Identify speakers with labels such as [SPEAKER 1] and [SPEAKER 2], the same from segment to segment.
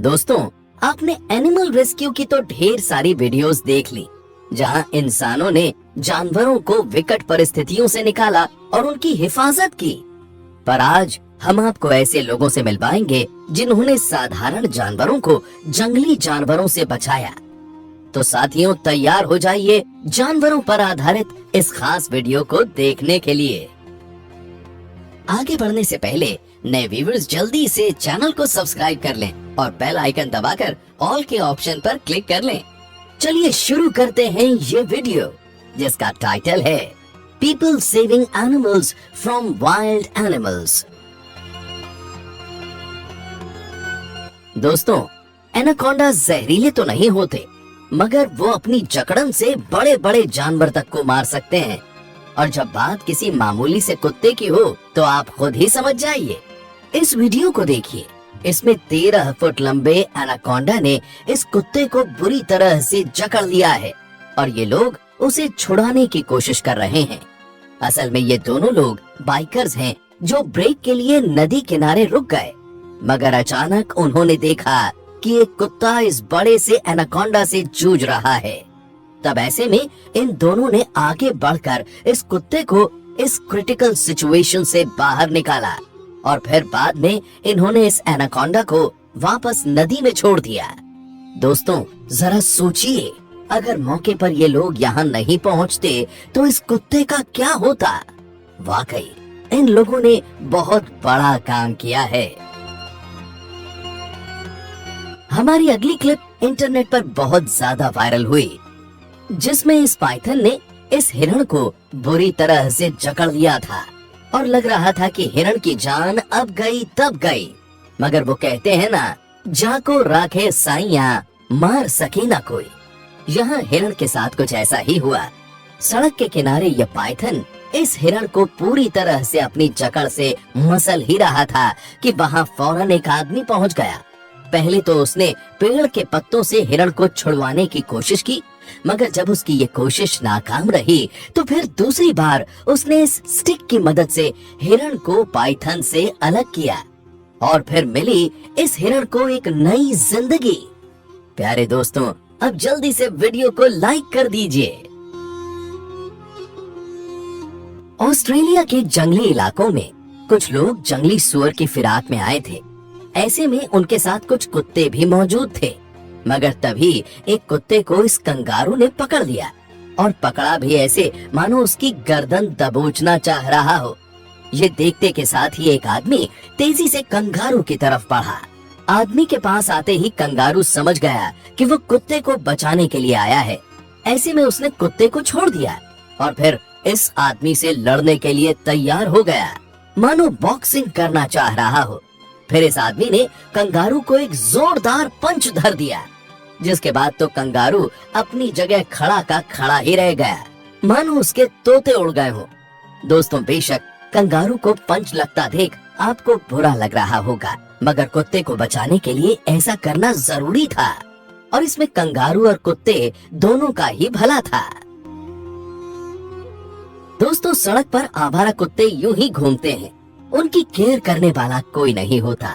[SPEAKER 1] दोस्तों, आपने animal rescue की तो ढेर सारी वीडियोस देख ली, जहां इंसानों ने जानवरों को विकट परिस्थितियों से निकाला और उनकी हिफाजत की। पर आज हम आपको ऐसे लोगों से मिलवाएंगे जिन्होंने साधारण जानवरों को जंगली जानवरों से बचाया। तो साथियों, तैयार हो जाइए जानवरों पर आधारित इस खास वीडियो को देखने के लिए। आगे बढ़ने से पहले नए व्यूअर्स जल्दी से चैनल को सब्सक्राइब कर लें और बेल आइकन दबाकर ऑल के ऑप्शन पर क्लिक कर लें। चलिए शुरू करते हैं ये वीडियो, जिसका टाइटल है people saving animals from wild animals. दोस्तों, एनाकोंडा जहरीले तो नहीं होते, मगर वो अपनी जकड़न से बड़े बड़े जानवर तक को मार सकते हैं। और जब बात किसी मामूली से कुत्ते की हो तो आप खुद ही समझ जाइए। इस वीडियो को देखिए। इसमें 13 फुट लंबे एनाकोंडा ने इस कुत्ते को बुरी तरह से जकड़ लिया है और ये लोग उसे छुड़ाने की कोशिश कर रहे हैं। असल में ये दोनों लोग बाइकर्स हैं जो ब्रेक के लिए नदी किनारे रुक गए, मगर अचानक उन्होंने देखा कि एक कुत्ता इस बड़े से एनाकोंडा से जूझ रहा है। तब ऐसे में इन दोनों ने आगे बढ़कर इस कुत्ते को इस क्रिटिकल सिचुएशन से बाहर निकाला और फिर बाद में इन्होंने इस एनाकोंडा को वापस नदी में छोड़ दिया। दोस्तों, जरा सोचिए, अगर मौके पर ये लोग यहाँ नहीं पहुँचते तो इस कुत्ते का क्या होता। वाकई इन लोगों ने बहुत बड़ा काम किया है। हमारी अगली क्लिप इंटरनेट पर बहुत ज्यादा वायरल हुई, जिसमें इस पाइथन ने इस हिरण को बुरी तरह से जकड़ लिया था और लग रहा था कि हिरण की जान अब गई तब गई। मगर वो कहते हैं ना, जाको राखे साइया मार सके ना कोई। यहाँ हिरण के साथ कुछ ऐसा ही हुआ। सड़क के किनारे यह पाइथन इस हिरण को पूरी तरह से अपनी जकड़ से मसल ही रहा था कि वहाँ फौरन एक आदमी पहुँच गया। पहले तो उसने पेड़ के पत्तों से हिरण को छुड़वाने की कोशिश की, मगर जब उसकी ये कोशिश नाकाम रही तो फिर दूसरी बार उसने इस स्टिक की मदद से हिरण को पाइथन से अलग किया और फिर मिली इस हिरण को एक नई जिंदगी। प्यारे दोस्तों, अब जल्दी से वीडियो को लाइक कर दीजिए। ऑस्ट्रेलिया के जंगली इलाकों में कुछ लोग जंगली सुअर की फिराक में आए थे। ऐसे में उनके साथ कुछ कुत्ते भी मौजूद थे, मगर तभी एक कुत्ते को इस कंगारू ने पकड़ लिया और पकड़ा भी ऐसे मानो उसकी गर्दन दबोचना चाह रहा हो। ये देखते के साथ ही एक आदमी तेजी से कंगारू की तरफ बढ़ा। आदमी के पास आते ही कंगारू समझ गया कि वो कुत्ते को बचाने के लिए आया है। ऐसे में उसने कुत्ते को छोड़ दिया और फिर इस आदमी से लड़ने के लिए तैयार हो गया, मानो बॉक्सिंग करना चाह रहा हो। फिर इस आदमी ने कंगारू को एक जोरदार पंच धर दिया, जिसके बाद तो कंगारू अपनी जगह खड़ा का खड़ा ही रह गया, मानो उसके तोते उड़ गए हो। दोस्तों, बेशक कंगारू को पंच लगता देख आपको बुरा लग रहा होगा, मगर कुत्ते को बचाने के लिए ऐसा करना जरूरी था और इसमें कंगारू और कुत्ते दोनों का ही भला था। दोस्तों, सड़क पर आवारा कुत्ते यूं ही घूमते हैं, उनकी केयर करने वाला कोई नहीं होता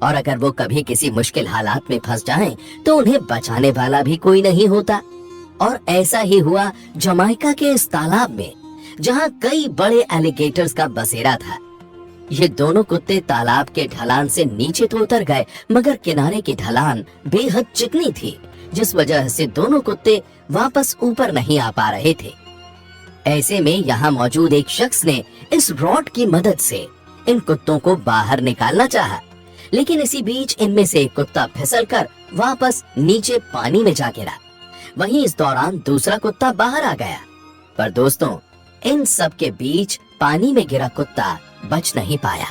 [SPEAKER 1] और अगर वो कभी किसी मुश्किल हालात में फंस जाएं, तो उन्हें बचाने वाला भी कोई नहीं होता। और ऐसा ही हुआ जमाइका के इस तालाब में, जहाँ कई बड़े एलिगेटर्स का बसेरा था। ये दोनों कुत्ते तालाब के ढलान से नीचे तो उतर गए, मगर किनारे की ढलान बेहद चिकनी थी, जिस वजह से दोनों कुत्ते वापस ऊपर नहीं आ पा रहे थे। ऐसे में यहाँ मौजूद एक शख्स ने इस रॉड की मदद से इन कुत्तों को बाहर निकालना चाहा, लेकिन इसी बीच इनमें से एक कुत्ता फिसलकर वापस नीचे पानी में जा गिरा। वहीं इस दौरान दूसरा कुत्ता बाहर आ गया। पर दोस्तों, इन सब के बीच पानी में गिरा कुत्ता बच नहीं पाया।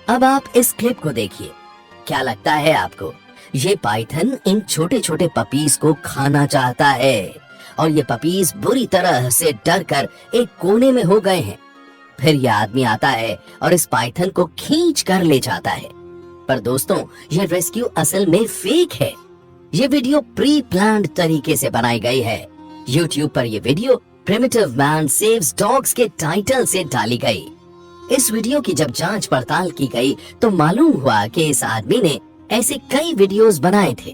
[SPEAKER 1] अब आप इस क्लिप को देखिए। क्या लगता है आपको? ये पाइथन इन छोटे छोटे पपीज को खाना चाहता है और ये पपीज बुरी तरह से डरकर एक कोने में हो गए हैं। फिर यह आदमी आता है और इस पाइथन को खींच कर ले जाता है। पर दोस्तों, ये रेस्क्यू असल में फेक है। ये वीडियो प्री प्लान्ड तरीके से बनाई गई है। YouTube पर ये video primitive man saves dogs के टाइटल से डाली गई। इस वीडियो की जब जांच पड़ताल की गई तो मालूम हुआ कि इस आदमी ने ऐसे कई वीडियोस बनाए थे।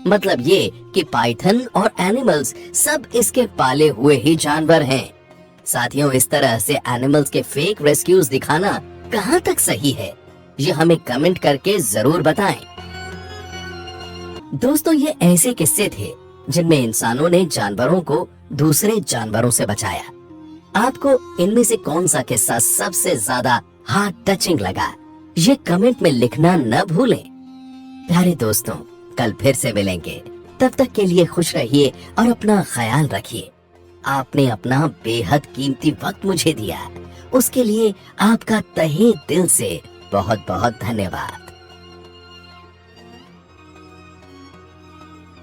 [SPEAKER 1] मतलब ये कि पाइथन और एनिमल्स सब इसके पाले हुए ही जानवर हैं। साथियों, इस तरह से एनिमल्स के फेक रेस्क्यूज दिखाना कहाँ तक सही है, ये हमें कमेंट करके जरूर बताएं। दोस्तों, ये ऐसे किस्से थे जिनमें इंसानों ने जानवरों को दूसरे जानवरों से बचाया। आपको इनमें से कौन सा किस्सा सबसे ज्यादा हार्ट टचिंग लगा, ये कमेंट में लिखना न भूलें। प्यारे दोस्तों, कल फिर से मिलेंगे। तब तक के लिए खुश रहिए और अपना ख्याल रखिए। आपने अपना बेहद कीमती वक्त मुझे दिया, उसके लिए आपका तहे दिल से बहुत बहुत धन्यवाद।